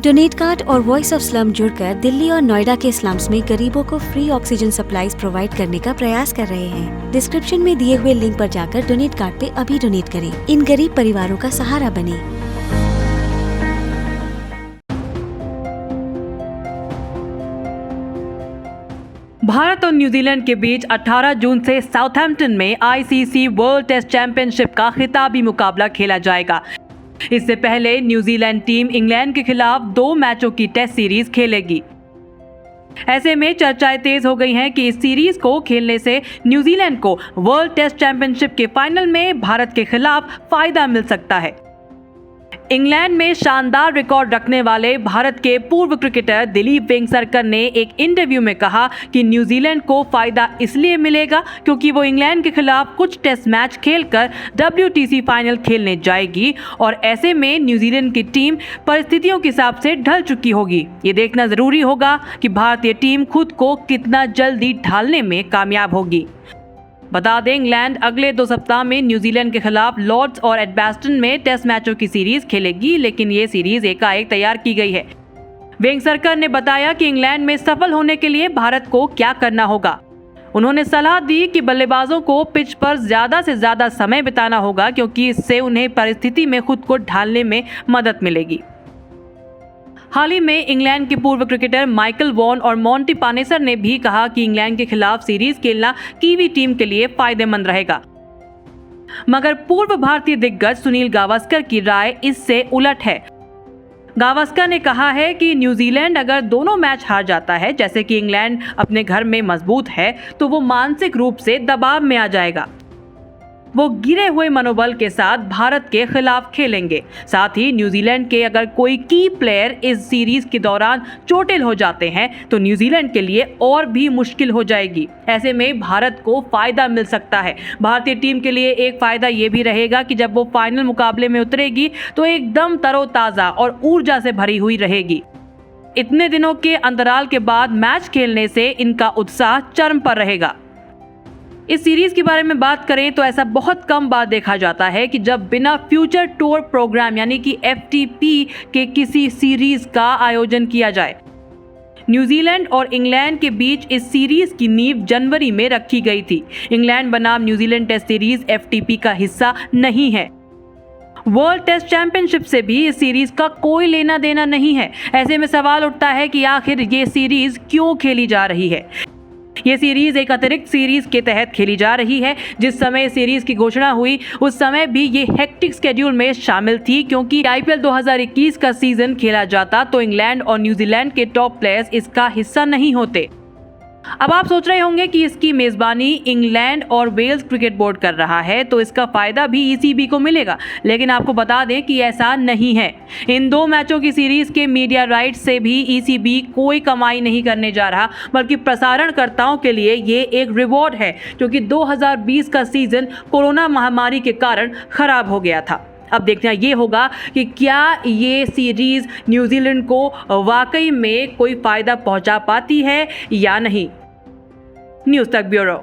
Donate card और voice of slum जुड़कर दिल्ली और नोएडा के स्लम्स में गरीबों को फ्री ऑक्सीजन सप्लाईज प्रोवाइड करने का प्रयास कर रहे हैं। डिस्क्रिप्शन में दिए हुए लिंक पर जाकर डोनेट कार्ड पे अभी डोनेट करें। इन गरीब परिवारों का सहारा बने। भारत और न्यूजीलैंड के बीच 18 जून से साउथहैम्पटन में आईसीसी वर्ल्ड टेस्ट चैंपियनशिप का खिताबी मुकाबला खेला जाएगा। इससे पहले न्यूजीलैंड टीम इंग्लैंड के खिलाफ 2 मैचों की टेस्ट सीरीज खेलेगी। ऐसे में चर्चाएं तेज हो गई हैं कि इस सीरीज को खेलने से न्यूजीलैंड को वर्ल्ड टेस्ट चैंपियनशिप के फाइनल में भारत के खिलाफ फायदा मिल सकता है। इंग्लैंड में शानदार रिकॉर्ड रखने वाले भारत के पूर्व क्रिकेटर दिलीप वेंगसरकर ने एक इंटरव्यू में कहा कि न्यूजीलैंड को फायदा इसलिए मिलेगा क्योंकि वो इंग्लैंड के खिलाफ कुछ टेस्ट मैच खेलकर WTC फाइनल खेलने जाएगी और ऐसे में न्यूजीलैंड की टीम परिस्थितियों के हिसाब से ढल चुकी होगी। ये देखना जरूरी होगा कि भारतीय टीम खुद को कितना जल्दी ढालने में कामयाब होगी। बता दें, इंग्लैंड अगले 2 सप्ताह में न्यूजीलैंड के खिलाफ लॉर्ड्स और एडबास्टन में टेस्ट मैचों की सीरीज खेलेगी, लेकिन ये सीरीज एकाएक तैयार की गई है। वेंगसरकर ने बताया कि इंग्लैंड में सफल होने के लिए भारत को क्या करना होगा। उन्होंने सलाह दी कि बल्लेबाजों को पिच पर ज्यादा से ज्यादा समय बिताना होगा क्योंकि इससे उन्हें परिस्थिति में खुद को ढालने में मदद मिलेगी। हाल ही में इंग्लैंड के पूर्व क्रिकेटर माइकल वॉन और मॉन्टी पानेसर ने भी कहा कि इंग्लैंड के खिलाफ सीरीज खेलना कीवी टीम के लिए फायदेमंद रहेगा। मगर पूर्व भारतीय दिग्गज सुनील गावस्कर की राय इससे उलट है। गावस्कर ने कहा है कि न्यूजीलैंड अगर दोनों मैच हार जाता है, जैसे कि इंग्लैंड अपने घर में मजबूत है, तो वो मानसिक रूप से दबाव में आ जाएगा। वो गिरे हुए मनोबल के साथ भारत के खिलाफ खेलेंगे। साथ ही न्यूजीलैंड के अगर कोई की प्लेयर इस सीरीज के दौरान चोटिल हो जाते हैं तो न्यूजीलैंड के लिए और भी मुश्किल हो जाएगी। ऐसे में भारत को फायदा मिल सकता है। भारतीय टीम के लिए एक फायदा ये भी रहेगा कि जब वो फाइनल मुकाबले में उतरेगी तो एकदम तरोताजा और ऊर्जा से भरी हुई रहेगी। इतने दिनों के अंतराल के बाद मैच खेलने से इनका उत्साह चरम पर रहेगा। इस सीरीज के बारे में बात करें तो ऐसा बहुत कम बार देखा जाता है कि जब बिना फ्यूचर टूर प्रोग्राम यानी कि FTP के किसी सीरीज का आयोजन किया जाए। न्यूजीलैंड और इंग्लैंड के बीच इस सीरीज की नींव जनवरी में रखी गई थी। इंग्लैंड बनाम न्यूजीलैंड टेस्ट सीरीज FTP का हिस्सा नहीं है। वर्ल्ड टेस्ट चैंपियनशिप से भी इस सीरीज का कोई लेना देना नहीं है। ऐसे में सवाल उठता है कि आखिर ये सीरीज क्यों खेली जा रही है। ये सीरीज एक अतिरिक्त सीरीज के तहत खेली जा रही है। जिस समय सीरीज की घोषणा हुई उस समय भी ये हेक्टिक स्केड्यूल में शामिल थी क्योंकि IPL 2021 का सीजन खेला जाता तो इंग्लैंड और न्यूजीलैंड के टॉप प्लेयर्स इसका हिस्सा नहीं होते। अब आप सोच रहे होंगे कि इसकी मेजबानी इंग्लैंड और वेल्स क्रिकेट बोर्ड कर रहा है तो इसका फायदा भी ECB को मिलेगा, लेकिन आपको बता दें कि ऐसा नहीं है। इन 2 मैचों की सीरीज के मीडिया राइट्स से भी ECB कोई कमाई नहीं करने जा रहा, बल्कि प्रसारणकर्ताओं के लिए ये एक रिवॉर्ड है क्योंकि 2020 का सीजन कोरोना महामारी के कारण खराब हो गया था। अब देखना ये होगा कि क्या ये सीरीज न्यूजीलैंड को वाकई में कोई फायदा पहुंचा पाती है या नहीं। न्यूज़ तक ब्यूरो।